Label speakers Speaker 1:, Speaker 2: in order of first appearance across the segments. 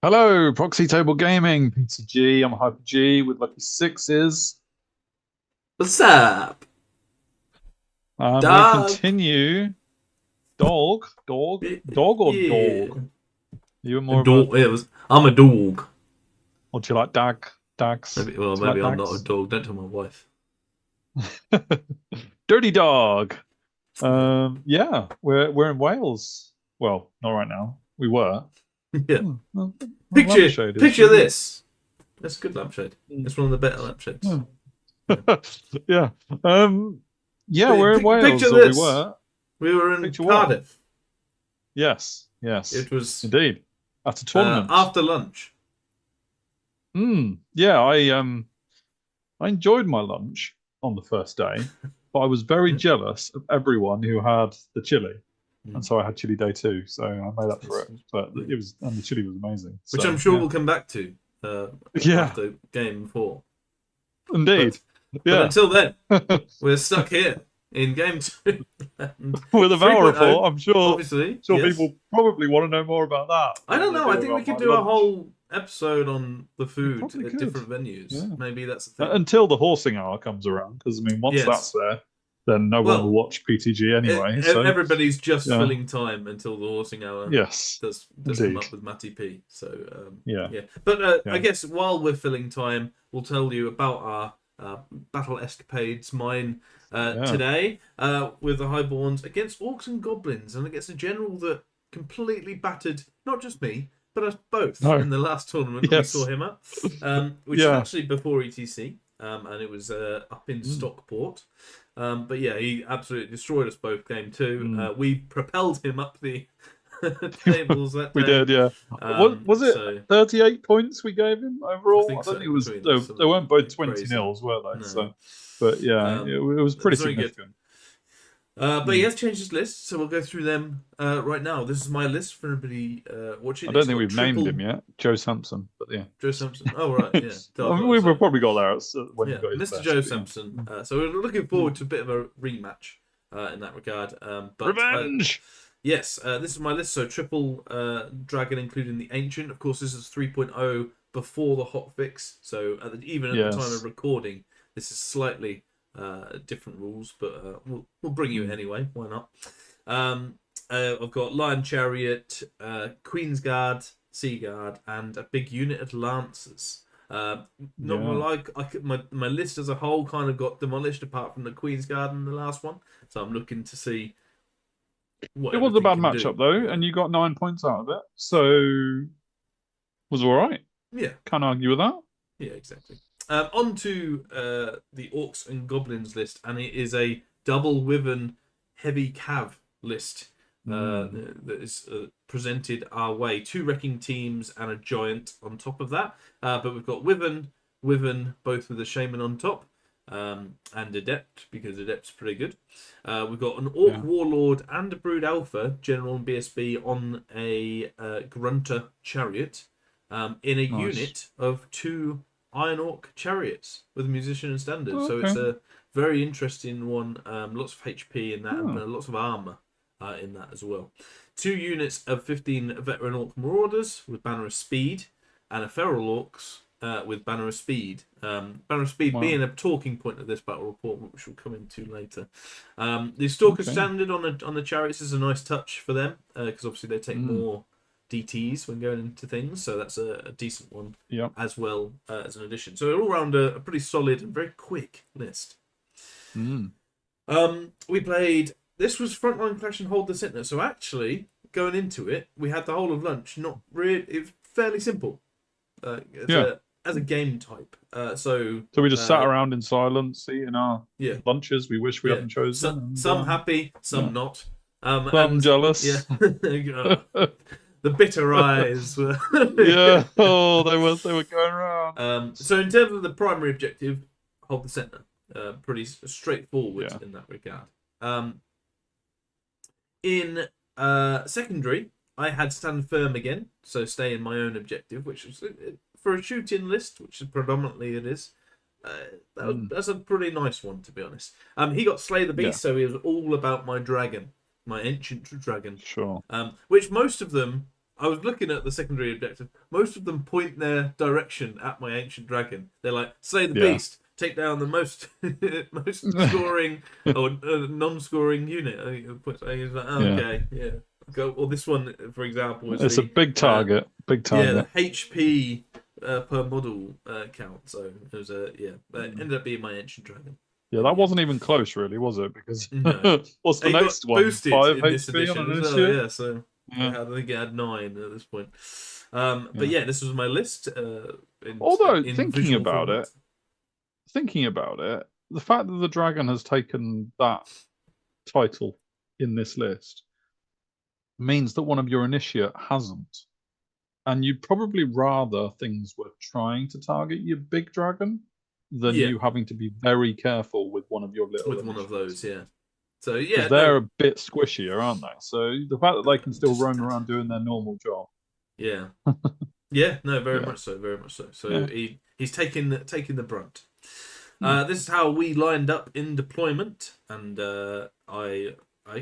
Speaker 1: Hello, Proxy Table Gaming, PTG. I'm Hyper G with Lucky Sixes.
Speaker 2: What's up,
Speaker 1: We
Speaker 2: dog?
Speaker 1: continue. Dog or
Speaker 2: Yeah,
Speaker 1: dog? You were
Speaker 2: a
Speaker 1: more of a,
Speaker 2: dog. I'm a dog.
Speaker 1: or do you like dags?
Speaker 2: Maybe. Well,
Speaker 1: Do you like
Speaker 2: maybe I'm not a
Speaker 1: dags?
Speaker 2: dog. Don't tell my wife.
Speaker 1: Dirty dog.
Speaker 2: Yeah.
Speaker 1: Yeah, we're in Wales. Well, not right now. We were.
Speaker 2: Yeah.
Speaker 1: Well, the
Speaker 2: Picture.
Speaker 1: lampshade is
Speaker 2: Picture
Speaker 1: pretty good.
Speaker 2: this. That's a good lampshade.
Speaker 1: Mm.
Speaker 2: It's one of the better lampshades.
Speaker 1: Yeah.
Speaker 2: Yeah.
Speaker 1: Yeah. Yeah, we're in
Speaker 2: Picture
Speaker 1: Wales, or we
Speaker 2: this.
Speaker 1: were.
Speaker 2: We were in
Speaker 1: Picture what?
Speaker 2: Cardiff.
Speaker 1: Yes,
Speaker 2: It was
Speaker 1: indeed. At a tournament.
Speaker 2: after lunch.
Speaker 1: Yeah, I enjoyed my lunch on the first day, but I was very
Speaker 2: Yeah.
Speaker 1: jealous of everyone who had the chili, and
Speaker 2: Mm.
Speaker 1: so I had chili day too. So I made up for it. But
Speaker 2: Yeah.
Speaker 1: it was, and the chili was amazing.
Speaker 2: Which I'm
Speaker 1: So
Speaker 2: sure
Speaker 1: yeah,
Speaker 2: we'll come back to uh,
Speaker 1: yeah,
Speaker 2: after game 4.
Speaker 1: indeed,
Speaker 2: But
Speaker 1: yeah.
Speaker 2: until then, we're stuck here in game 2. And
Speaker 1: With a Val
Speaker 2: 3.0,
Speaker 1: report, I'm sure.
Speaker 2: obviously,
Speaker 1: Sure,
Speaker 2: yes.
Speaker 1: people probably want to know more about that
Speaker 2: I
Speaker 1: than
Speaker 2: don't
Speaker 1: they
Speaker 2: know. I
Speaker 1: do
Speaker 2: think we
Speaker 1: about
Speaker 2: could
Speaker 1: my
Speaker 2: do a
Speaker 1: lunch.
Speaker 2: whole episode on the
Speaker 1: We
Speaker 2: food
Speaker 1: probably
Speaker 2: at
Speaker 1: could.
Speaker 2: different venues.
Speaker 1: Yeah.
Speaker 2: Maybe that's the thing.
Speaker 1: Until the horsing hour comes around, because I mean, once that's
Speaker 2: Yes.
Speaker 1: there, then no one will
Speaker 2: Well,
Speaker 1: watch PTG anyway. So
Speaker 2: everybody's just
Speaker 1: yeah,
Speaker 2: filling time until the horsing hour
Speaker 1: yes,
Speaker 2: does come
Speaker 1: indeed,
Speaker 2: up with Matty P. So
Speaker 1: yeah,
Speaker 2: yeah. But I
Speaker 1: yeah,
Speaker 2: guess while we're filling time, we'll tell you about our battle escapades. Mine
Speaker 1: yeah.
Speaker 2: today with the Highborns against Orcs and Goblins, and against a general that completely battered not just me but us both
Speaker 1: No,
Speaker 2: in the last tournament we saw
Speaker 1: yes,
Speaker 2: him at, which is
Speaker 1: yeah,
Speaker 2: actually before ETC, and it was up in
Speaker 1: mm,
Speaker 2: Stockport. But yeah, he absolutely destroyed us both game 2.
Speaker 1: mm.
Speaker 2: We propelled him up the tables that
Speaker 1: We
Speaker 2: day.
Speaker 1: did, yeah. Was it
Speaker 2: So
Speaker 1: 38 points we gave him
Speaker 2: I
Speaker 1: overall? I
Speaker 2: think
Speaker 1: don't
Speaker 2: so,
Speaker 1: think it was.
Speaker 2: between us,
Speaker 1: They
Speaker 2: something
Speaker 1: weren't both 20
Speaker 2: crazy.
Speaker 1: nils, were they?
Speaker 2: No,
Speaker 1: So, but yeah, it was
Speaker 2: it
Speaker 1: pretty
Speaker 2: was very good.
Speaker 1: significant.
Speaker 2: But he
Speaker 1: Mm.
Speaker 2: has changed his list, so we'll go through them right now. This is my list for everybody watching.
Speaker 1: I don't
Speaker 2: It's
Speaker 1: think
Speaker 2: got
Speaker 1: we've named
Speaker 2: triple
Speaker 1: him yet, Joe Sampson, but yeah,
Speaker 2: Joe Sampson. Oh right, yeah.
Speaker 1: it's.
Speaker 2: So
Speaker 1: I
Speaker 2: I've
Speaker 1: mean,
Speaker 2: got
Speaker 1: we
Speaker 2: so
Speaker 1: probably got there when he
Speaker 2: yeah,
Speaker 1: got his
Speaker 2: Mr.
Speaker 1: best.
Speaker 2: Joe
Speaker 1: But yeah.
Speaker 2: Sampson. So we're looking forward to a bit of a rematch in that regard. But
Speaker 1: Revenge.
Speaker 2: yes, this is my list. So triple dragon, including the ancient. Of course, this is 3.0 before the hotfix. So even at the time of
Speaker 1: Yes.
Speaker 2: recording, this is slightly different rules, but we'll bring you it
Speaker 1: Mm.
Speaker 2: anyway. Why not? I've got Lion Chariot, Queen's Guard, Sea Guard, and a big unit of Lancers. Not gonna
Speaker 1: Yeah.
Speaker 2: lie, my list as a whole kind of got demolished apart from the Queen's Guard and the last one. So I'm looking to see what
Speaker 1: It wasn't a
Speaker 2: everything
Speaker 1: bad
Speaker 2: can do.
Speaker 1: matchup though, and you got 9 points out of it, so was all right.
Speaker 2: Yeah,
Speaker 1: Can't argue with that.
Speaker 2: yeah, exactly. On to the Orcs and Goblins list, and it is a double Wyvern heavy cav list
Speaker 1: Mm.
Speaker 2: that is presented our way. 2 wrecking teams and a giant on top of that. But we've got Wyvern, both with a shaman on top, and Adept, because Adept's pretty good. We've got an Orc
Speaker 1: Yeah.
Speaker 2: Warlord and a Brood Alpha, General and BSB, on a Grunter chariot, in a
Speaker 1: Nice.
Speaker 2: unit of 2 Iron Orc chariots with a musician and standard.
Speaker 1: Oh,
Speaker 2: So
Speaker 1: okay.
Speaker 2: it's a very interesting one. Lots of HP in that, and
Speaker 1: Oh.
Speaker 2: lots of armor in that as well. 2 units of 15 veteran Orc Marauders with Banner of Speed, and a Feral Orcs with Banner of Speed. Banner of Speed
Speaker 1: Wow.
Speaker 2: being a talking point of this battle report, which we'll come into later. The Stalker
Speaker 1: Okay.
Speaker 2: standard on the chariots is a nice touch for them, because obviously they take more DTs when going into things, so that's a decent one
Speaker 1: Yeah.
Speaker 2: as well as an addition. So all around a pretty solid and very quick list.
Speaker 1: Mm.
Speaker 2: We played. This was Frontline Clash and Hold the Centre. So actually, going into it, we had the whole of lunch. Not really. It was fairly simple. As a game type. So
Speaker 1: we just sat around in silence, eating our
Speaker 2: yeah,
Speaker 1: lunches we wish we hadn't chosen.
Speaker 2: So,
Speaker 1: And,
Speaker 2: some happy, some
Speaker 1: yeah.
Speaker 2: not.
Speaker 1: Some
Speaker 2: And
Speaker 1: jealous.
Speaker 2: yeah, the bitter eyes were.
Speaker 1: Yeah. Oh, they were going around.
Speaker 2: So in terms of the primary objective, hold the centre. Pretty straightforward
Speaker 1: Yeah.
Speaker 2: in that regard. In secondary, I had stand firm again, so stay in my own objective, which was for a shooting list, which is predominantly it is. That's a pretty nice one, to be honest. He got Slay the Beast,
Speaker 1: Yeah.
Speaker 2: so he was all about my dragon, my ancient dragon.
Speaker 1: Sure.
Speaker 2: Which most of them I was looking at the secondary objective. Most of them point their direction at my ancient dragon. They're like, slay the
Speaker 1: Yeah.
Speaker 2: beast, take down the most most scoring or non-scoring unit. He's like, oh,
Speaker 1: Yeah.
Speaker 2: okay, yeah. Go. Well, this one, for example, is
Speaker 1: It's a
Speaker 2: the
Speaker 1: big target. Big
Speaker 2: yeah, the
Speaker 1: target.
Speaker 2: HP per model count. So it was it
Speaker 1: Mm.
Speaker 2: ended up being my ancient dragon
Speaker 1: Yeah,
Speaker 2: in
Speaker 1: that
Speaker 2: the end.
Speaker 1: wasn't even close, really, was it? Because
Speaker 2: No,
Speaker 1: what's the
Speaker 2: it got
Speaker 1: next one?
Speaker 2: boosted
Speaker 1: 5
Speaker 2: in this
Speaker 1: HP on
Speaker 2: edition
Speaker 1: an
Speaker 2: as well.
Speaker 1: initiate?
Speaker 2: Yeah, so
Speaker 1: Yeah.
Speaker 2: I think it had 9 at this point. But
Speaker 1: Yeah.
Speaker 2: yeah, this was my list
Speaker 1: Although
Speaker 2: in visual format.
Speaker 1: thinking about it, the fact that the dragon has taken that title in this list means that one of your initiate hasn't. And you'd probably rather things were trying to target your big dragon than
Speaker 2: Yeah,
Speaker 1: you having to be very careful with one of your little
Speaker 2: with one of
Speaker 1: initiates.
Speaker 2: those. Yeah. So
Speaker 1: Because
Speaker 2: yeah, no,
Speaker 1: they're a bit squishier, aren't they? So the fact that they can still
Speaker 2: just a
Speaker 1: roam
Speaker 2: tad.
Speaker 1: around doing their normal job.
Speaker 2: Yeah, yeah, no, very
Speaker 1: Yeah.
Speaker 2: much so, very much so. So
Speaker 1: Yeah.
Speaker 2: he's taking the brunt.
Speaker 1: Hmm.
Speaker 2: This is how we lined up in deployment, and I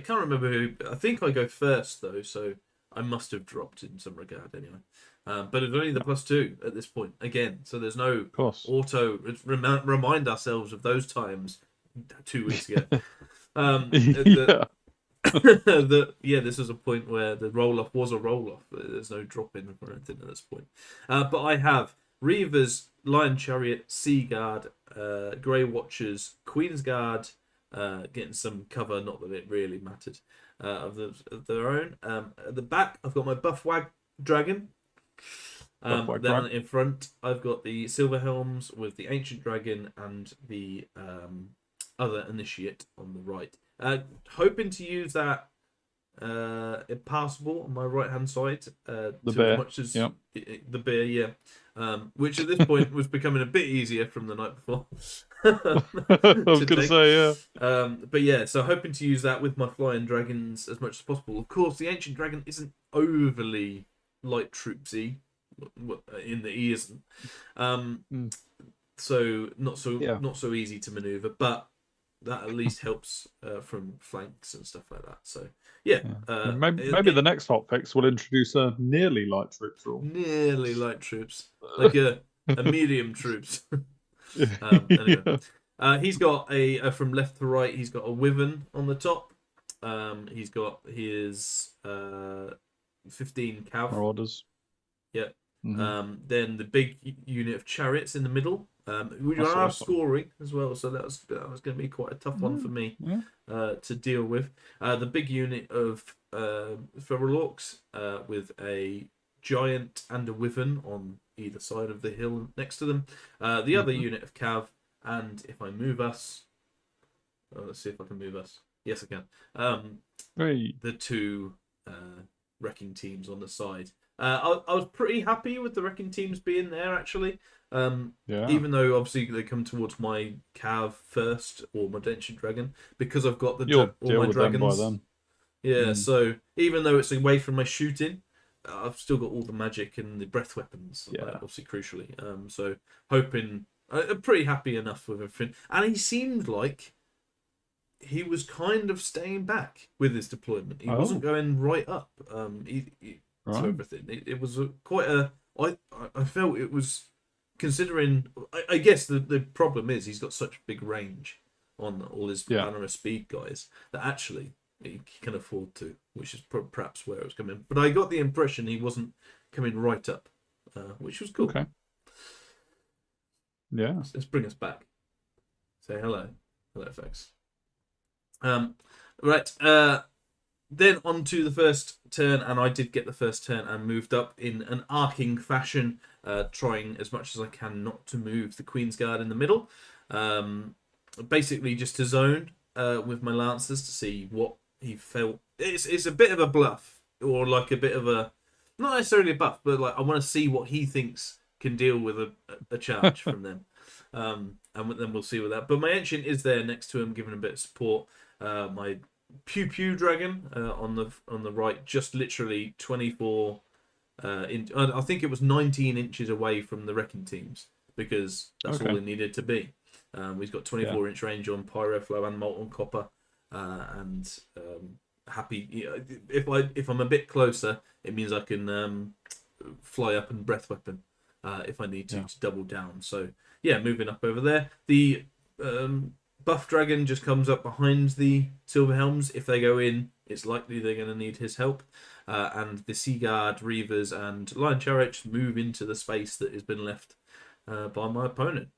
Speaker 2: can't remember who. I think I go first though, so I must have dropped in some regard anyway. But it's only the
Speaker 1: Yeah.
Speaker 2: +2 at this point again, so there's no
Speaker 1: Of course.
Speaker 2: auto. Remind ourselves of those times 2 weeks ago. The
Speaker 1: Yeah.
Speaker 2: yeah, this was a point where the roll off was a roll off. There's no drop in or anything at this point. But I have Reavers, Lion Chariot, Sea Guard, Grey Watchers, Queen's Guard, getting some cover. Not that it really mattered of their own. At the back, I've got my Buffwag Dragon.
Speaker 1: Buff like
Speaker 2: Then
Speaker 1: drag.
Speaker 2: in front, I've got the Silver Helms with the Ancient Dragon and the other Initiate on the right. Hoping to use that impassable on my right hand side
Speaker 1: The
Speaker 2: to as
Speaker 1: bear.
Speaker 2: much as
Speaker 1: Yeah.
Speaker 2: the bear, yeah. Which at this point was becoming a bit easier from the night before
Speaker 1: I was
Speaker 2: to
Speaker 1: gonna
Speaker 2: take.
Speaker 1: say, yeah.
Speaker 2: But yeah, so hoping to use that with my flying dragons as much as possible. Of course, the ancient dragon isn't overly light troopsy, in that he isn't.
Speaker 1: Mm.
Speaker 2: So
Speaker 1: Yeah.
Speaker 2: not so easy to maneuver, but that at least helps from flanks and stuff like that. So yeah,
Speaker 1: Yeah. Maybe the next hot fix will introduce a nearly light troops rule.
Speaker 2: nearly light troops, like a medium troops. Anyway,
Speaker 1: Yeah.
Speaker 2: he's got a from left to right. He's got a wyvern on the top. He's got his 15 cav.
Speaker 1: Marauders.
Speaker 2: Yeah.
Speaker 1: Hmm.
Speaker 2: Then the big unit of chariots in the middle. We
Speaker 1: I saw
Speaker 2: are
Speaker 1: some.
Speaker 2: scoring as well, so that was going to be quite a tough one
Speaker 1: Yeah.
Speaker 2: for me
Speaker 1: Yeah.
Speaker 2: to deal with. The big unit of feral orcs with a giant and a wyvern on either side of the hill next to them. The other
Speaker 1: Hmm.
Speaker 2: unit of cav, and if I move us, let's see if I can move us. Yes, I can.
Speaker 1: Hey.
Speaker 2: The two wrecking teams on the side. I was pretty happy with the wrecking teams being there actually.
Speaker 1: Yeah.
Speaker 2: Even though obviously they come towards my cav first or my ancient dragon because I've got
Speaker 1: You'll
Speaker 2: all
Speaker 1: deal
Speaker 2: my
Speaker 1: with them by
Speaker 2: dragons.
Speaker 1: then.
Speaker 2: Yeah,
Speaker 1: Mm.
Speaker 2: so even though it's away from my shooting, I've still got all the magic and the breath weapons,
Speaker 1: Yeah.
Speaker 2: obviously crucially. So hoping, I'm pretty happy enough with everything. And he seemed like he was kind of staying back with his deployment. He wasn't
Speaker 1: Oh,
Speaker 2: going right up. To
Speaker 1: right.
Speaker 2: everything. It was quite a. I felt it was considering. I guess the problem is he's got such big range on all his
Speaker 1: Yeah.
Speaker 2: banner of speed guys that actually he can afford to, which is perhaps where it was coming. But I got the impression he wasn't coming right up, which was cool.
Speaker 1: Okay. Yeah.
Speaker 2: Let's bring us back. Say hello, hello, folks. Right. Then on to the first turn, and I did get the first turn and moved up in an arcing fashion, trying as much as I can not to move the Queen's Guard in the middle. Basically, just to zone with my lancers to see what he felt. It's a bit of a bluff, or like a bit of a not necessarily a buff, but like I want to see what he thinks can deal with a charge from them. And then we'll see with that. But my ancient is there next to him, giving a bit of support. My Pew Pew Dragon on the right, just literally 24 I think it was 19 inches away from the wrecking teams because that's all
Speaker 1: Okay.
Speaker 2: it needed to be. He's got 24-inch range on Pyroflow and Molten Copper, and happy. You know, if I'm a bit closer, it means I can fly up and breath weapon if I need to double down. So yeah, moving up over there. The buff dragon just comes up behind the silver helms. If they go in, it's likely they're going to need his help. And the Sea Guard, Reavers, and Lion Chariot move into the space that has been left by my opponent.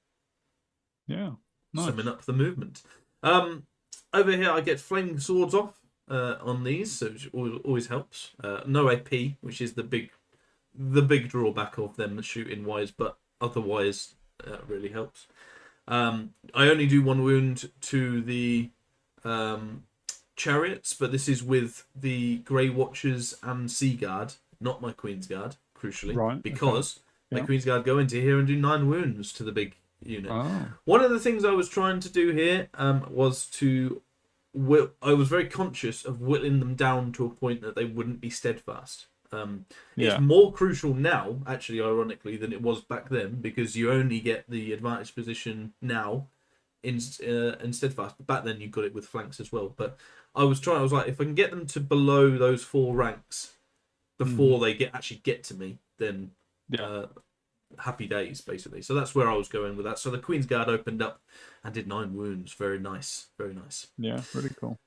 Speaker 1: Yeah, nice.
Speaker 2: Summing up the movement. Over here, I get flaming swords off on these, so which always helps. No AP, which is the big drawback of them shooting wise, but otherwise really helps. I only do 1 wound to the chariots, but this is with the Grey Watchers and Sea Guard, not my Queen's Guard, crucially,
Speaker 1: right,
Speaker 2: because my Queen's Guard go into here and do 9 wounds to the big unit.
Speaker 1: Oh.
Speaker 2: One of the things I was trying to do here was to I was very conscious of whittling them down to a point that they wouldn't be steadfast. It's more crucial now, actually, ironically, than it was back then, because you only get the advantage position now in steadfast. But back then you got it with flanks as well. But I was like, if I can get them to below those 4 ranks before they actually get to me, then happy days, basically. So that's where I was going with that. So the Queen's Guard opened up and did 9 wounds. Very nice, very nice.
Speaker 1: Yeah, really cool.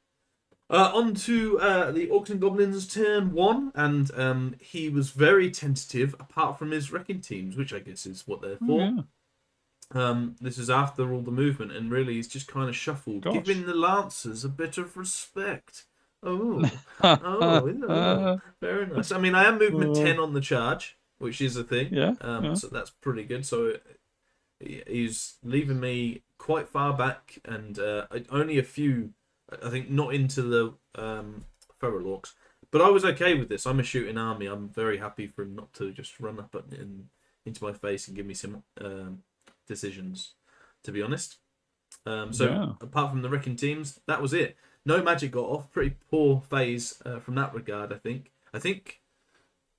Speaker 2: On to the Orcs and Goblins turn 1, and he was very tentative, apart from his wrecking teams, which I guess is what they're for. This is after all the movement, and really he's just kind of shuffled, giving the Lancers a bit of respect. Oh, very nice. I mean, I am movement 10 on the charge, which is a thing. So that's pretty good. So he's leaving me quite far back, and only a few. I think not into the feral orcs, but I was okay with this. I'm a shooting army. I'm very happy for him not to just run up into my face and give me some decisions, to be honest. Apart from the wrecking teams, that was it. No magic got off. Pretty poor phase from that regard, I think. I think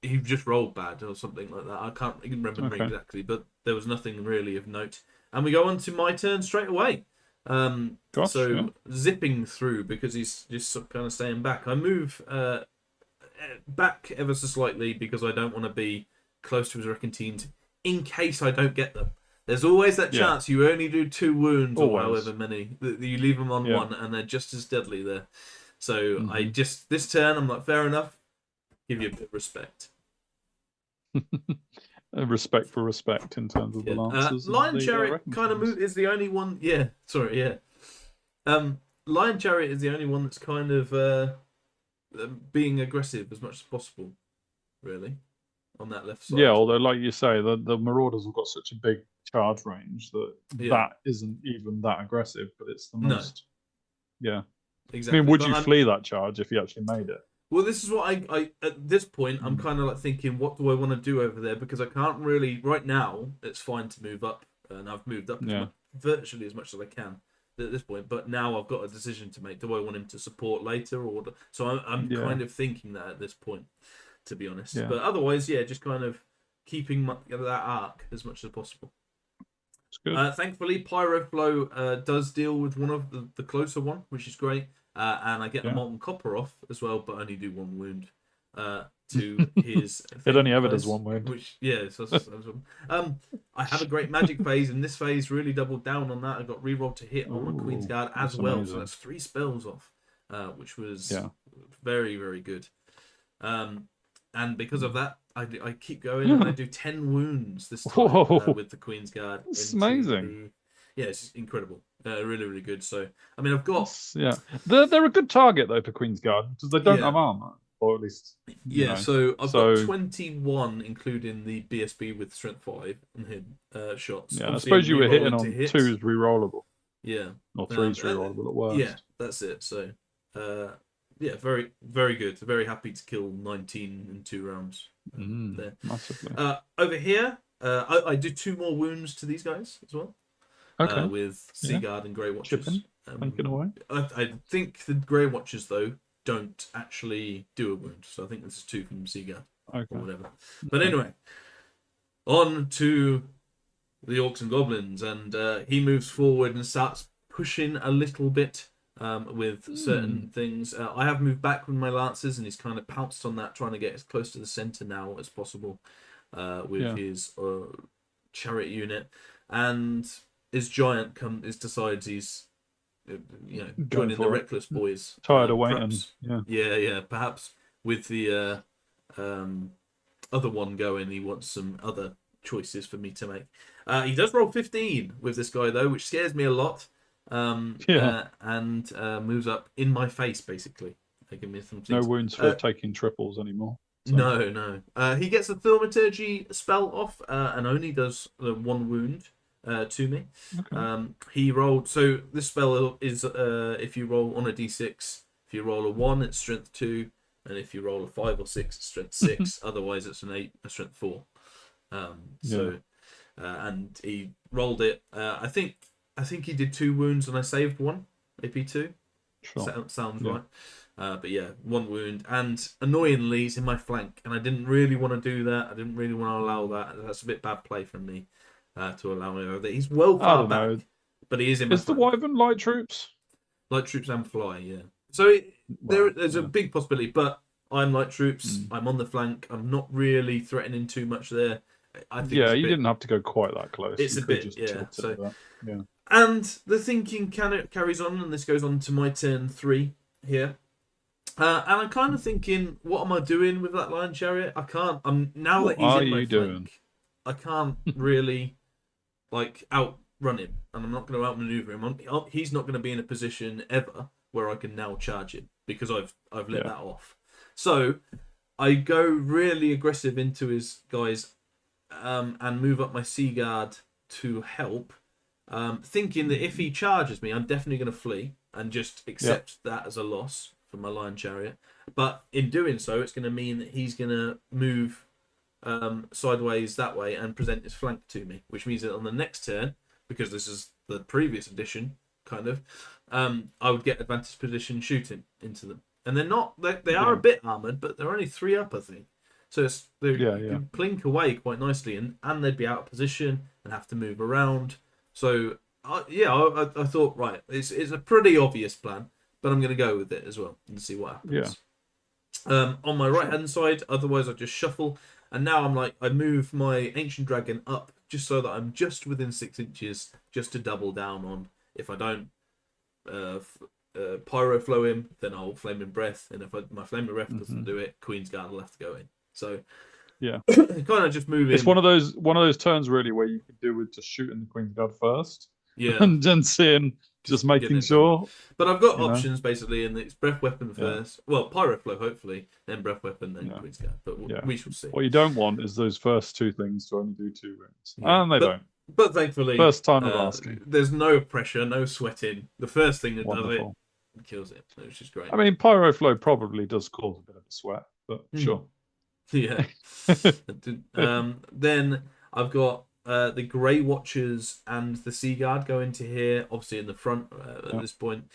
Speaker 2: he just rolled bad or something like that. I can't even remember exactly, but there was nothing really of note. And we go on to my turn straight away. Zipping through, because he's just kind of staying back. I move back ever so slightly because I don't want to be close to his wrecking teams in case I don't get them. There's always that chance you only do 2 wounds or however many. You leave them on 1 and they're just as deadly there. So I just, this turn, I'm like, fair enough. Give you a bit of respect.
Speaker 1: Respect for respect in terms of the Lancers.
Speaker 2: Lion Chariot kind of is the only one. Lion Chariot is the only one that's kind of being aggressive as much as possible, really, on that left side.
Speaker 1: Yeah, although, like you say, the Marauders have got such a big charge range that that isn't even that aggressive, but it's the most. No. Yeah.
Speaker 2: Exactly.
Speaker 1: I mean, would you flee that charge if you actually made it?
Speaker 2: Well, this is what I at this point, I'm kind of like thinking, what do I want to do over there? Because I can't really, right now, it's fine to move up, and I've moved up virtually as much as I can at this point, but now I've got a decision to make. Do I want him to support later? So I'm kind of thinking that at this point, to be honest. But otherwise, just kind of keeping that arc as much as possible. Good. Thankfully, Pyroflow does deal with one of the closer one, which is great. And I get the molten copper off as well, but only do 1 wound to his.
Speaker 1: It only ever does 1 wound.
Speaker 2: Which I have a great magic phase, and this phase really doubled down on that. I got rerolled to hit on my Queen's Guard as well, amazing. So that's 3 spells off, which was very, very good. And because of that, I keep going and I do 10 wounds this time with the Queen's Guard.
Speaker 1: It's amazing.
Speaker 2: It's incredible. Really, really good. So, I mean, I've got...
Speaker 1: They're a good target, though, for Queen's Guard, because they don't have armour, or at least...
Speaker 2: so I've got 21, including the BSB with Strength 5 and hit shots.
Speaker 1: Yeah, I suppose you were hitting on 2's rerollable.
Speaker 2: Yeah.
Speaker 1: Or 3's rerollable at worst.
Speaker 2: Yeah, that's it. So, very, very good. Very happy to kill 19 in 2 rounds. There.
Speaker 1: Massively.
Speaker 2: Over here, I do 2 more wounds to these guys as well. With Sea Guard and Grey Watchers.
Speaker 1: Thinking away.
Speaker 2: I think the Grey Watchers, though, don't actually do a wound. So I think this is 2 from Sea Guard. Or whatever. But anyway, on to the Orcs and Goblins. And he moves forward and starts pushing a little bit. with certain things. I have moved back with my lancers, and he's kind of pounced on that, trying to get as close to the center now as possible with his chariot unit. And his giant decides he's joining the reckless boys.
Speaker 1: Tired of waiting.
Speaker 2: Perhaps, yeah. Perhaps with the other one going, he wants some other choices for me to make. He does roll 15 with this guy though, which scares me a lot. And moves up in my face basically. Give me some things.
Speaker 1: No wounds for taking triples anymore.
Speaker 2: So. No. He gets the thaumaturgy spell off and only does 1 wound to me.
Speaker 1: Okay.
Speaker 2: He rolled. So this spell is if you roll on a d6, if you roll a 1, it's strength 2, and if you roll a 5 or 6, it's strength 6. Otherwise, it's an 8, a strength 4. And he rolled it. I think he did 2 wounds and I saved 1 AP2.
Speaker 1: Sure.
Speaker 2: Sounds right. But yeah, 1 wound, and annoyingly he's in my flank, and I didn't really want to do that. I didn't really want to allow that. That's a bit bad play from me to allow me over. He's well far back, but he is in my flank.
Speaker 1: Is the Wyvern light troops?
Speaker 2: Light troops and fly, yeah. So there's a big possibility, but I'm light troops. I'm on the flank. I'm not really threatening too much there. I think
Speaker 1: you didn't have to go quite that close.
Speaker 2: It's
Speaker 1: you
Speaker 2: a bit, yeah.
Speaker 1: So, yeah.
Speaker 2: And the thinking carries on, and this goes on to my turn 3 here. And I'm kind of thinking, what am I doing with that lion chariot? I can't. Now that he's in my flank, I can't really outrun him, and I'm not going to outmaneuver him. He's not going to be in a position ever where I can now charge him because I've let that off. So I go really aggressive into his guys, and move up my sea guard to help, thinking that if he charges me, I'm definitely going to flee and just accept that as a loss for my lion chariot. But in doing so, it's going to mean that he's going to move sideways that way and present his flank to me, which means that on the next turn, because this is the previous edition, kind of, I would get advantage position shooting into them. And they're not, they are a bit armoured, but they're only 3 up, I think. So they can plink away quite nicely, and they'd be out of position and have to move around. So, I thought, right, it's a pretty obvious plan, but I'm going to go with it as well and see what happens. On my right-hand side, otherwise I just shuffle. And now I move my Ancient Dragon up just so that I'm just within 6 inches, just to double down on. If I don't Pyro Flow him, then I'll Flaming Breath. And if my Flaming Breath doesn't do it, Queen's Guard will have to go in. So, kind of just move in.
Speaker 1: It's one of those turns really where you could do with just shooting the Queen's Guard first. And then seeing, just making sure.
Speaker 2: But I've got options basically, and it's Breath Weapon first. Well, Pyro Flow hopefully, then Breath Weapon, then Queen's Guard. But we shall see.
Speaker 1: What you don't want is those first 2 things to only do 2 rings, and they don't.
Speaker 2: But thankfully,
Speaker 1: first time of asking,
Speaker 2: there's no pressure, no sweating. The first thing that does it kills it, which is great.
Speaker 1: I mean, Pyro Flow probably does cause a bit of a sweat, but sure.
Speaker 2: Yeah. Then I've got the Grey Watchers and the Sea Guard go into here, obviously in the front at this point,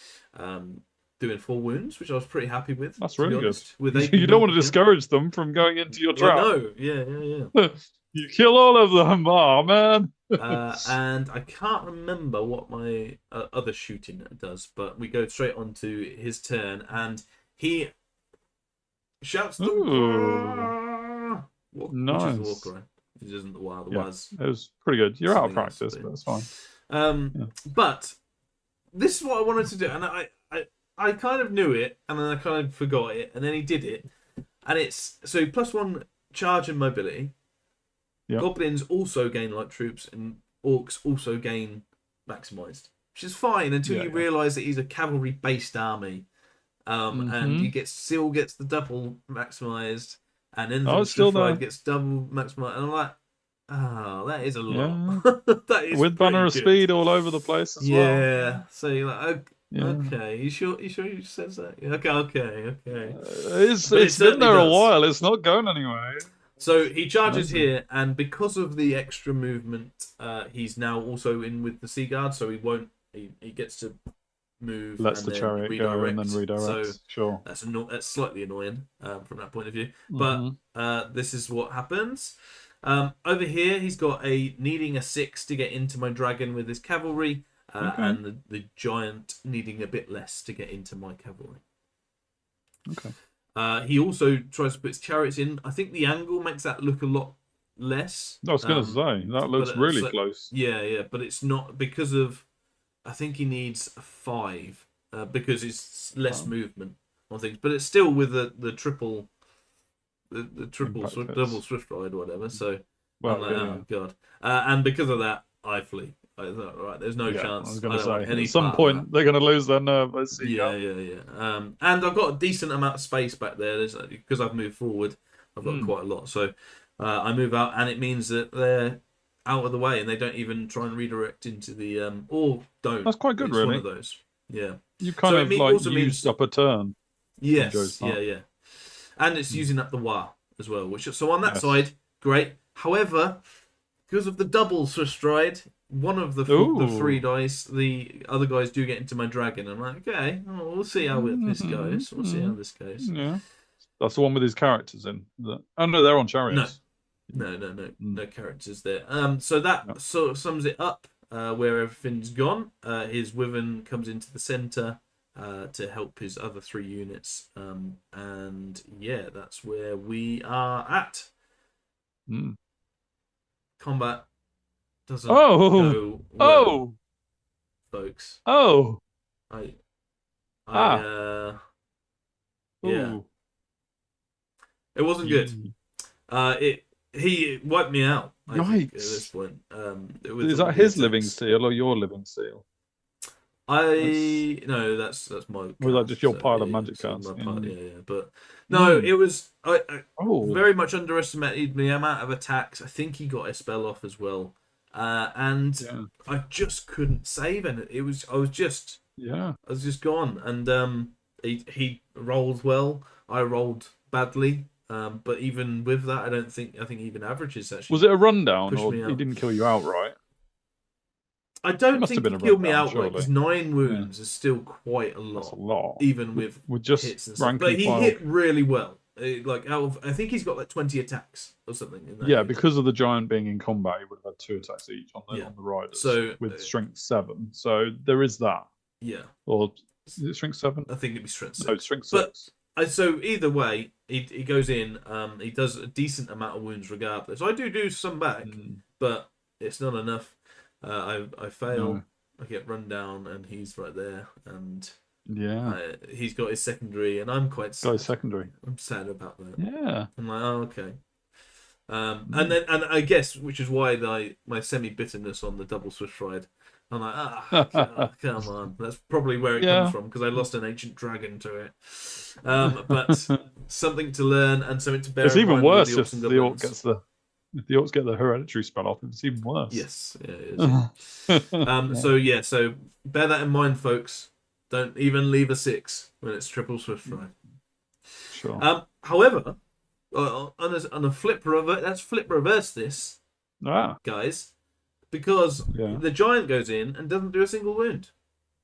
Speaker 2: doing 4 wounds, which I was pretty happy with.
Speaker 1: That's really good.
Speaker 2: With
Speaker 1: you don't want to discourage them from going into your trap.
Speaker 2: No, yeah.
Speaker 1: You kill all of them, man.
Speaker 2: And I can't remember what my other shooting does, but we go straight on to his turn, and he shouts the
Speaker 1: nice.
Speaker 2: Which is the war cry. It isn't the war. It
Speaker 1: was pretty good. You're out of practice, but it's fine.
Speaker 2: But this is what I wanted to do, and I kind of knew it, and then I kind of forgot it, and then he did it, and it's so +1 charge and mobility. Goblins also gain light troops, and orcs also gain maximized, which is fine until you realise that he's a cavalry-based army, and he still gets the double maximized, and then the gets double maximized, and I'm like, that is a lot. That is
Speaker 1: with banner of speed all over the place as well.
Speaker 2: Yeah, so you're like, okay, you sure you said that? Okay.
Speaker 1: It's been there a while. It's not going anywhere.
Speaker 2: So he charges here, and because of the extra movement, he's now also in with the Sea Guard, so he won't. He gets to move.
Speaker 1: Lets the chariot go and then redirects. So sure,
Speaker 2: that's slightly annoying from that point of view. But this is what happens. Over here, he's got needing a 6 to get into my dragon with his cavalry.
Speaker 1: Okay.
Speaker 2: and the giant needing a bit less to get into my cavalry.
Speaker 1: Okay.
Speaker 2: He also tries to put his chariots in. I think the angle makes that look a lot less.
Speaker 1: I was going to say that looks
Speaker 2: but
Speaker 1: really close.
Speaker 2: Yeah, but it's not because of. I think he needs 5 because it's less movement on things, but it's still with the triple, the triple double swift ride or whatever. So I'm like, oh god, and because of that, I flee. I thought, right, there's no chance.
Speaker 1: I was going
Speaker 2: I
Speaker 1: to
Speaker 2: don't want
Speaker 1: say
Speaker 2: any
Speaker 1: at some point they're going to lose their nerve. Let's see.
Speaker 2: Yeah. And I've got a decent amount of space back there because I've moved forward. I've got quite a lot, so I move out, and it means that they're out of the way, and they don't even try and redirect into the or don't.
Speaker 1: That's quite good,
Speaker 2: it's
Speaker 1: really.
Speaker 2: One of those, yeah.
Speaker 1: You kind of like used up a turn.
Speaker 2: Yes, yeah, and it's using up the war as well. So on that side, great. However, because of the double Swiss stride, one of the 3 dice, the other guys do get into my dragon. I'm like, okay, we'll see how this goes. We'll see how this goes.
Speaker 1: Yeah, that's the one with his characters in. Oh no, they're on chariots.
Speaker 2: No characters there. So that sort of sums it up. Where everything's gone, his Wyvern comes into the center to help his other 3 units, and yeah, that's where we are at. Combat doesn't go well, folks. Yeah, it wasn't good. He wiped me out. I think, at this point.
Speaker 1: Is that his living seal or your living seal?
Speaker 2: No, that's my.
Speaker 1: Was that just your pile of magic cards?
Speaker 2: Yeah. But no, it was. I very much underestimated the amount of attacks. I think he got a spell off as well, and I just couldn't save it. I was just gone, and he rolled well. I rolled badly. But even with that, I think even averages actually.
Speaker 1: Was it a rundown, or he didn't kill you outright?
Speaker 2: I don't think he killed me outright because 9 wounds is still quite a lot.
Speaker 1: That's a lot,
Speaker 2: even with
Speaker 1: just
Speaker 2: hits and stuff. But he hit really well. I think he's got like 20 attacks or something. In that
Speaker 1: because of the giant being in combat, he would have had 2 attacks each on the riders. So with strength 7, so there is that.
Speaker 2: Yeah.
Speaker 1: Or is it strength 7?
Speaker 2: I think it'd be strength 6.
Speaker 1: No, strength 6.
Speaker 2: So either way, he goes in. He does a decent amount of wounds regardless. I do some back, but it's not enough. I fail. No. I get run down, and he's right there, and he's got his secondary, and I'm quite sad.
Speaker 1: Secondary.
Speaker 2: I'm sad about that.
Speaker 1: Yeah.
Speaker 2: I'm like, oh, okay. And I guess which is why my semi bitterness on the double Swiss ride. I'm like, come on. That's probably where it comes from, because I lost an ancient dragon to it. But something to learn and something to bear in mind.
Speaker 1: It's even worse if
Speaker 2: the orc
Speaker 1: gets if the orcs get the hereditary spell off. It's even worse.
Speaker 2: Yes, it is. So bear that in mind, folks. Don't even leave a 6 when it's triple Swift ride.
Speaker 1: Sure.
Speaker 2: However, on a flip reverse, let's flip reverse this, guys. Because the giant goes in and doesn't do a single wound.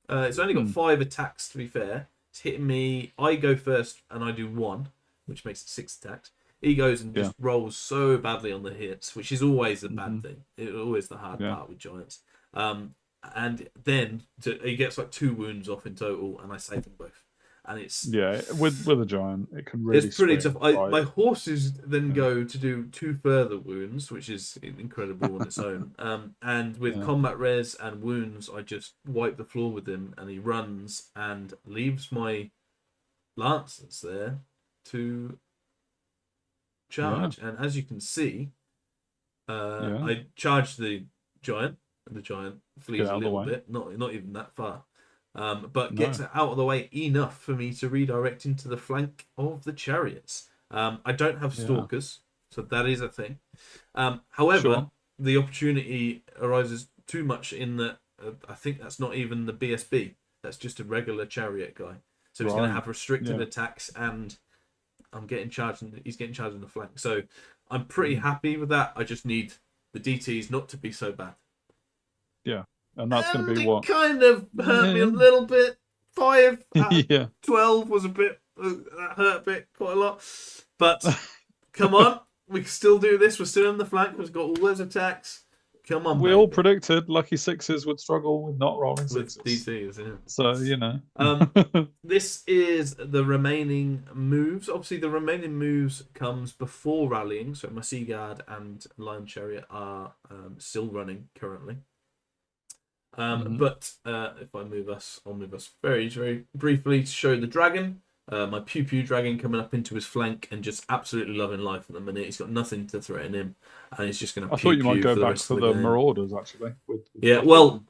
Speaker 2: It's only got 5 attacks, to be fair. It's hitting me. I go first and I do 1, which makes it 6 attacks. He goes and just rolls so badly on the hits, which is always a bad thing. It's always the hard part with giants. And then he gets like 2 wounds off in total, and I save them both. And it's
Speaker 1: with a giant, it can really.
Speaker 2: It's pretty tough. My horses then go to do 2 further wounds, which is incredible on its own. And with combat res and wounds, I just wipe the floor with him, and he runs and leaves my lancers there to charge. And as you can see, I charge the giant, and the giant flees a little bit, not even that far. But gets out of the way enough for me to redirect into the flank of the chariots. I don't have stalkers, so that is a thing. However, the opportunity arises too much in that I think that's not even the BSB. That's just a regular chariot guy. So he's going to have restricted attacks, and I'm getting charged. He's getting charged in the flank. So I'm pretty happy with that. I just need the DTs not to be so bad.
Speaker 1: Yeah. And that's going to be what?
Speaker 2: It kind of hurt me a little bit. 5 out of 12 was a bit... that hurt a bit, quite a lot. But, come on. We can still do this. We're still in the flank. We've got all those attacks. Come on,
Speaker 1: we all
Speaker 2: baby.
Speaker 1: predicted lucky sixes would struggle with not rolling
Speaker 2: With
Speaker 1: sixes.
Speaker 2: DCs, yeah.
Speaker 1: So, you know.
Speaker 2: This is the remaining moves. Obviously, the remaining moves comes before rallying. So my Sea Guard and Lion Chariot are still running currently. But if I move us, I'll move us very, very briefly to show the dragon. My Pew Pew dragon coming up into his flank and just absolutely loving life at the minute. He's got nothing to threaten him, and he's just going to
Speaker 1: I thought
Speaker 2: pew
Speaker 1: you might
Speaker 2: pew
Speaker 1: go
Speaker 2: for the
Speaker 1: back
Speaker 2: rest
Speaker 1: for
Speaker 2: of the
Speaker 1: the
Speaker 2: game.
Speaker 1: Marauders, actually. With
Speaker 2: Yeah, well,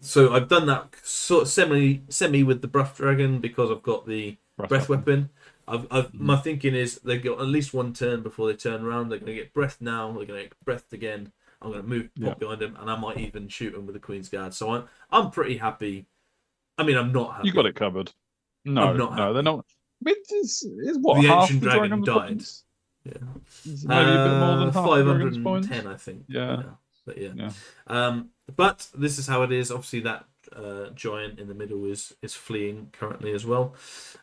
Speaker 2: so I've done that sort of semi with the Bruff Dragon because I've got the breath weapon. My thinking is they've got at least one turn before they turn around. They're going to get breath now. They're going to get breathed again. I'm going to move pop behind them, and I might even shoot them with the Queen's Guard. So I'm pretty happy. I mean, I'm not happy.
Speaker 1: You got it covered.
Speaker 2: I'm
Speaker 1: No,
Speaker 2: not happy.
Speaker 1: they're not. I mean, is what,
Speaker 2: The
Speaker 1: half
Speaker 2: ancient
Speaker 1: the
Speaker 2: dragon
Speaker 1: dragon's
Speaker 2: died.
Speaker 1: points?
Speaker 2: Yeah.
Speaker 1: Is it maybe a bit more than half the dragon's points?
Speaker 2: 510, I think.
Speaker 1: Yeah.
Speaker 2: But yeah.
Speaker 1: Yeah.
Speaker 2: But this is how it is. Obviously, that giant in the middle is fleeing currently as well.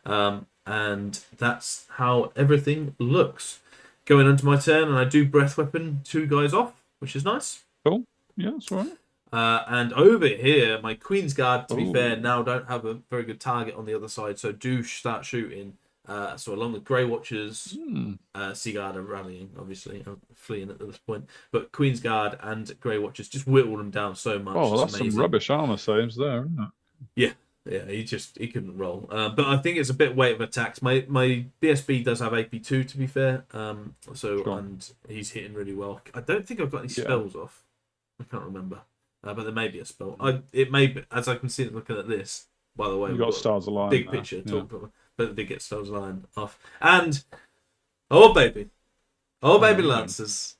Speaker 2: And that's how everything looks. Going on to my turn, and I do breath weapon 2 guys off, which is nice.
Speaker 1: Cool. Yeah, that's right.
Speaker 2: And over here, my Queen's Guard, to be
Speaker 1: Ooh.
Speaker 2: fair, now don't have a very good target on the other side, so do start shooting. So along with Grey Watchers, Sea Guard are rallying, obviously, fleeing at this point. But Queen's Guard and Grey Watchers just whittle them down so much.
Speaker 1: Oh, that's
Speaker 2: amazing.
Speaker 1: some rubbish armor saves there, isn't it?
Speaker 2: Yeah, he couldn't roll. But I think it's a bit weight of attacks. My BSB does have AP2, to be fair. And he's hitting really well. I don't think I've got any spells off. I can't remember. But there may be a spell. It may be, as I can see looking at this. By the way,
Speaker 1: you got Stars Align.
Speaker 2: Big picture. But they did get Stars Align off. And baby Lancers.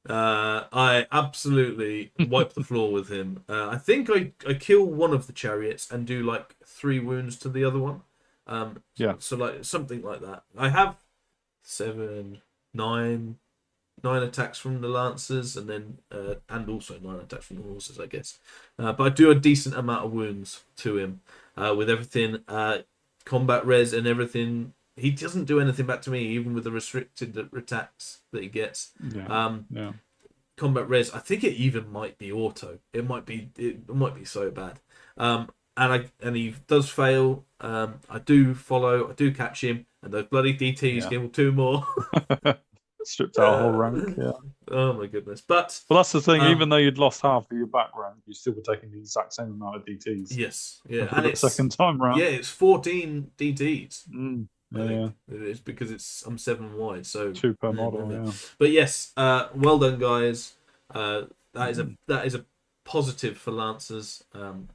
Speaker 2: I absolutely wipe the floor with him. I think I kill one of the chariots and do like 3 wounds to the other one. So like something like that. I have 9 attacks from the Lancers, and then and also 9 attacks from the horses, I guess. But I do a decent amount of wounds to him with everything, combat res and everything. He doesn't do anything back to me, even with the restricted attacks that he gets. Combat res, I think it even might be auto. It might be so bad. And he does fail. I do follow. I do catch him, and those bloody DTs give him 2 more.
Speaker 1: Stripped out a whole rank,
Speaker 2: Oh my goodness. But
Speaker 1: that's the thing, even though you'd lost half of your back rank, you still were taking the exact same amount of DTs.
Speaker 2: Yes, yeah.
Speaker 1: And it's second time round.
Speaker 2: Yeah, it's 14 DTs. It's because I'm 7 wide, so
Speaker 1: 2 per model,
Speaker 2: But yes, well done guys. That is a positive for Lancers,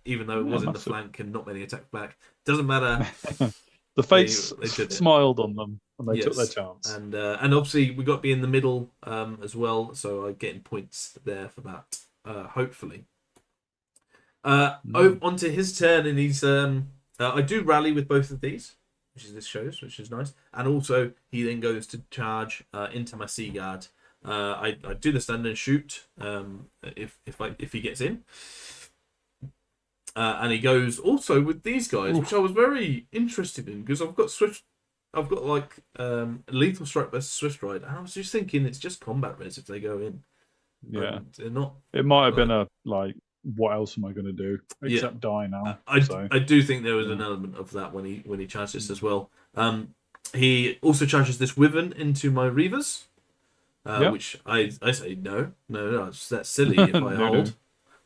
Speaker 2: even though it was in the flank and not many attacks back. Doesn't matter.
Speaker 1: The fates smiled on them and they took their chance.
Speaker 2: And obviously we got to be in the middle as well, so I'm getting points there for that. Hopefully. Onto his turn, and he's I do rally with both of these, which is nice. And also he then goes to charge into my Sea Guard. I do the stand and shoot if he gets in. And he goes also with these guys, which I was very interested in because I've got like lethal strike versus Swift Ride, and I was just thinking it's just combat res if they go in.
Speaker 1: Yeah,
Speaker 2: they're not.
Speaker 1: It might have been a like, what else am I going to do except die now?
Speaker 2: I do think there was an element of that when he charged this as well. He also charges this Wyvern into my Reavers, which I say no, that's silly if I hold.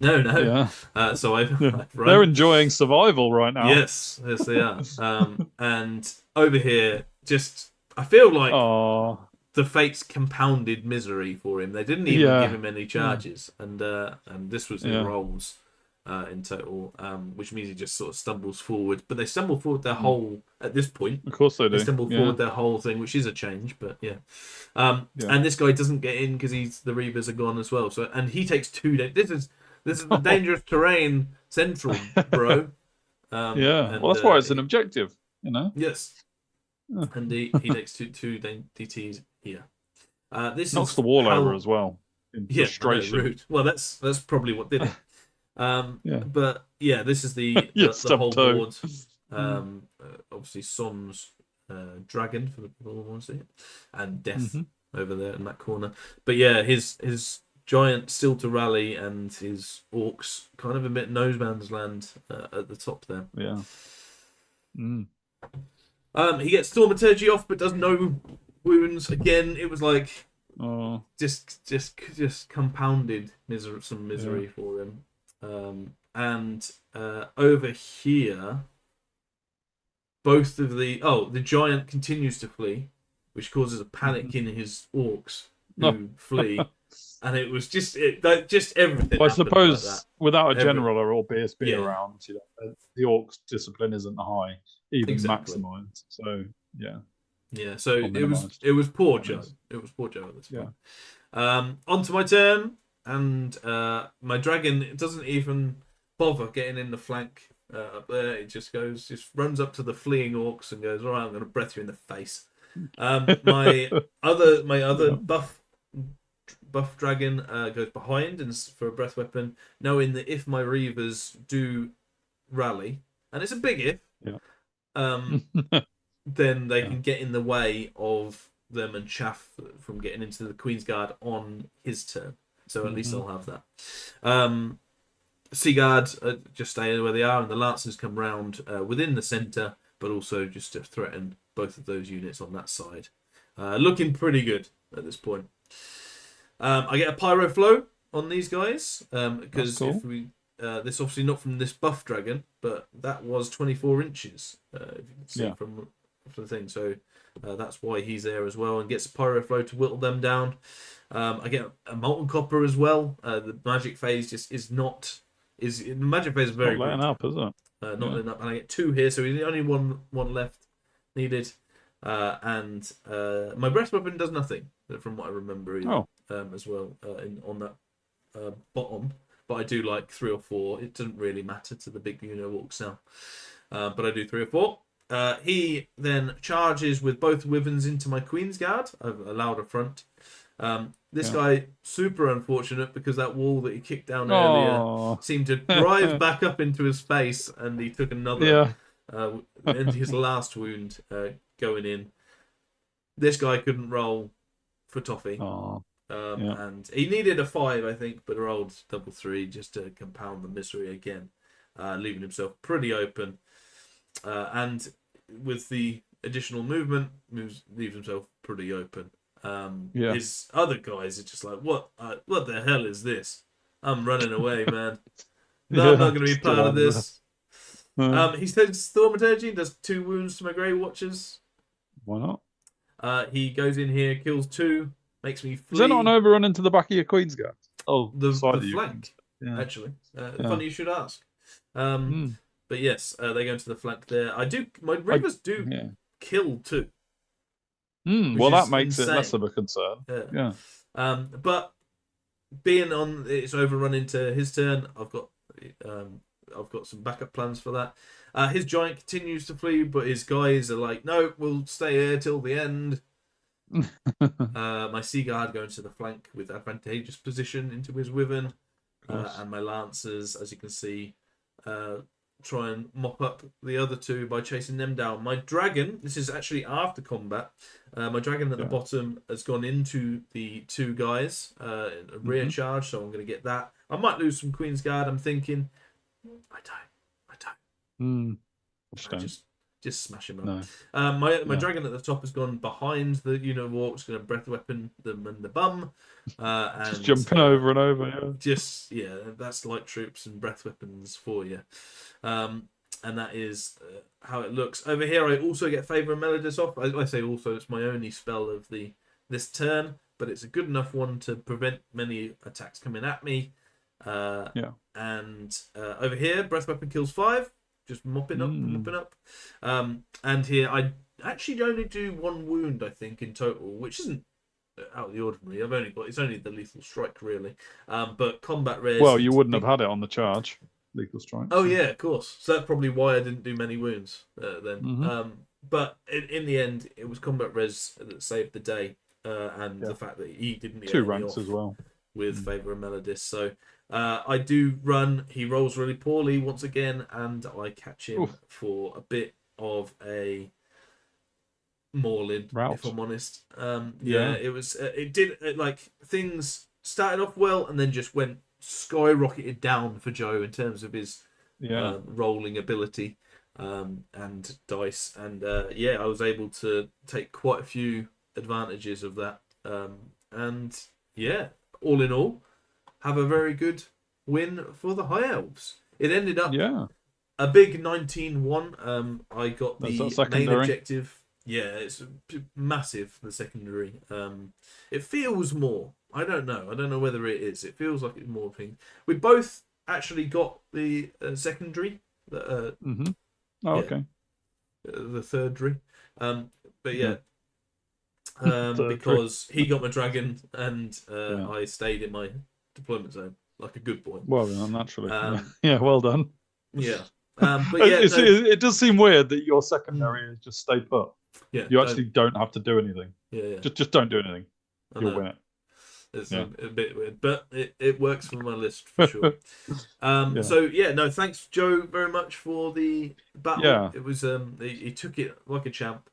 Speaker 2: No.
Speaker 1: Yeah.
Speaker 2: So I've
Speaker 1: They're enjoying survival right now.
Speaker 2: Yes, they are. And over here, just I feel like the fates compounded misery for him. They didn't even give him any charges, and this was his rolls in total, which means he just sort of stumbles forward. But they stumble forward their whole at this point.
Speaker 1: Of course they do.
Speaker 2: They stumble forward their whole thing, which is a change, but And this guy doesn't get in because the Reavers are gone as well. So and he takes 2 days. This is the dangerous terrain central, bro.
Speaker 1: Well, that's why it's an objective, you know.
Speaker 2: Yes. And he takes two DTs here. This
Speaker 1: knocks
Speaker 2: is
Speaker 1: the wall over as well. In frustration.
Speaker 2: Rude. Well, that's probably what did it. But yeah, this is the whole board. Obviously, Som's dragon for the people who want to see it, and Death over there in that corner. But yeah, his giant still to rally, and his orcs kind of a bit no man's land at the top there.
Speaker 1: Yeah. Mm.
Speaker 2: He gets Thaumaturgy off, but does no wounds. Again, it was like just compounded misery for him. And over here, both of the giant continues to flee, which causes a panic in his orcs who flee, and it was just everything.
Speaker 1: Well, I suppose
Speaker 2: like that.
Speaker 1: without a general or all BSB around, the orcs' discipline isn't high, even maximised. So
Speaker 2: yeah. So it was poor Joe. It was poor Joe at this point. Onto my turn, and my dragon doesn't even bother getting in the flank up there. It just runs up to the fleeing orcs and goes, "All right, I'm going to breath you in the face." My other buff dragon goes behind and for a breath weapon, knowing that if my reavers do rally, and it's a big if, then they can get in the way of them and chaff from getting into the Queen's Guard on his turn. So at least I'll have that. Seaguard just stay where they are, and the Lancers come round within the centre, but also just to threaten both of those units on that side. Looking pretty good at this point. I get a Pyro Flow on these guys because if we this obviously not from this buff dragon, but that was 24 inches. If you can see from the thing, so that's why he's there as well, and gets a Pyro Flow to whittle them down. I get a Molten Copper as well. The magic phase just is not. The magic phase is very
Speaker 1: not letting up, is it?
Speaker 2: Not letting up, and I get 2 here, so we only one left needed. And my breath weapon does nothing, from what I remember either, as well on that bottom. But I do like 3 or 4. It doesn't really matter to the big orcs now, but I do 3 or 4. He then charges with both wyverns into my Queen's Guard. I've allowed a front. This guy, super unfortunate, because that wall that he kicked down earlier seemed to drive back up into his face, and he took another into his last wound going in. This guy couldn't roll for toffee. And he needed a 5, I think, but rolled double 3 just to compound the misery again, leaving himself pretty open. And with the additional movement, leaves himself pretty open. His other guys are just like, what the hell is this? I'm running away, man. No, I'm not going to be part of this. He says Thaumaturgy, does 2 wounds to my Grey Watchers.
Speaker 1: Why not?
Speaker 2: He goes in here, kills 2, makes me flee.
Speaker 1: Is there not an overrun into the back of your Queen's Guard? Oh,
Speaker 2: the flank, actually. Funny you should ask. But yes, they go into the flank there. My Reavers do kill 2.
Speaker 1: Well, that makes insane. It less of a concern.
Speaker 2: But being on it's overrun into his turn, I've got some backup plans for that. His giant continues to flee, but his guys are like, no, we'll stay here till the end. My Sea Guard go into the flank with advantageous position into his wyvern, and my Lancers, as you can see, try and mop up the other 2 by chasing them down. My dragon, this is actually after combat, my dragon at the bottom has gone into the 2 guys, rear charge, so I'm going to get that. I might lose some Queen's Guard, I'm thinking. I don't. Just smash him up. No. My dragon at the top has gone behind the unit of orcs, going to breath weapon them in the bum. And,
Speaker 1: just jumping over and over,
Speaker 2: that's light troops and breath weapons for you. And that is how it looks. Over here, I also get Favour and Melodis off. I say also, it's my only spell of this turn, but it's a good enough one to prevent many attacks coming at me. And over here, breath weapon kills 5. Just mopping up. And here, I actually only do 1 wound, I think, in total, which isn't out of the ordinary. It's only the lethal strike, really. But combat res.
Speaker 1: Well, you wouldn't have had it on the charge, lethal strike.
Speaker 2: Oh yeah, of course. So that's probably why I didn't do many wounds then. But in the end, it was combat res that saved the day, and the fact that he didn't get
Speaker 1: 2 ranks as well
Speaker 2: with Favour and Melodis. So. I do run. He rolls really poorly once again, and I catch him for a bit of a mauling, if I'm honest. It was. Things started off well and then just went skyrocketed down for Joe in terms of his rolling ability and dice. And I was able to take quite a few advantages of that. And yeah, all in all, have a very good win for the High Elves. It ended up a big 19-1. I got the main objective. Yeah, it's massive, the secondary. It feels more. I don't know whether it is. It feels like it's more thing. We both actually got the secondary.
Speaker 1: Okay.
Speaker 2: The thirdary. But yeah. Because he got my dragon and I stayed in my deployment zone like a good boy.
Speaker 1: Well done, naturally. Well done.
Speaker 2: Yeah. But yeah,
Speaker 1: it does seem weird that your secondary is just stay put.
Speaker 2: Yeah,
Speaker 1: you actually don't have to do anything.
Speaker 2: Yeah.
Speaker 1: Just don't do anything. You'll win it.
Speaker 2: It's a bit weird, but it works for my list for sure. So thanks Joe very much for the battle.
Speaker 1: Yeah.
Speaker 2: It was he took it like a champ.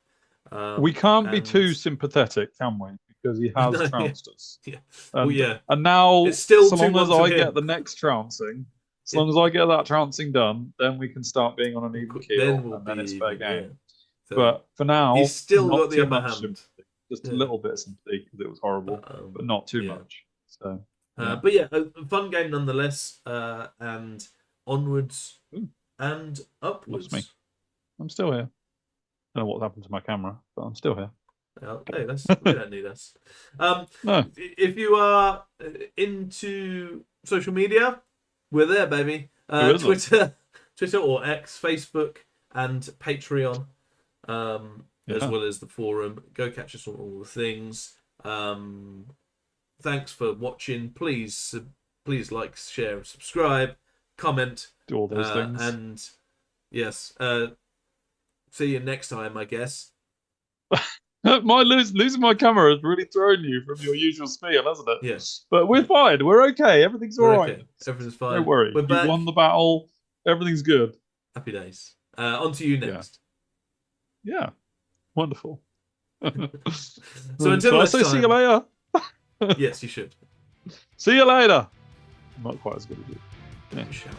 Speaker 1: We can't be too sympathetic, can we? Because he has trounced us.
Speaker 2: Yeah.
Speaker 1: And now,
Speaker 2: it's still
Speaker 1: so long as I get the next trouncing, as long as I get that trouncing done, then we can start being on an even keel, and then it's fair game.
Speaker 2: Yeah. So
Speaker 1: but for now,
Speaker 2: he's still
Speaker 1: not
Speaker 2: got the
Speaker 1: too
Speaker 2: upper
Speaker 1: much
Speaker 2: hand.
Speaker 1: sympathy. Just a little bit of sympathy because it was horrible, but not too much. So,
Speaker 2: but yeah, a fun game nonetheless, and onwards and upwards.
Speaker 1: Me. I'm still here. I don't know what happened to my camera, but I'm still here.
Speaker 2: Hey, we don't need us.
Speaker 1: No.
Speaker 2: If you are into social media, we're there, baby. Twitter or X, Facebook, and Patreon, as well as the forum. Go catch us on all the things. Thanks for watching. Please like, share, and subscribe. Comment.
Speaker 1: Do all those things.
Speaker 2: And yes, see you next time, I guess.
Speaker 1: Losing my camera has really thrown you from your usual spiel, hasn't it?
Speaker 2: Yes.
Speaker 1: But we're fine. We're okay. Everything's all right.
Speaker 2: Okay. Everything's fine.
Speaker 1: Don't worry. You won the battle. Everything's good.
Speaker 2: Happy days. On to you next.
Speaker 1: Yeah. Wonderful.
Speaker 2: So until next time.
Speaker 1: See you later.
Speaker 2: Yes, you should.
Speaker 1: See you later. Not quite as good as you.
Speaker 2: Shout.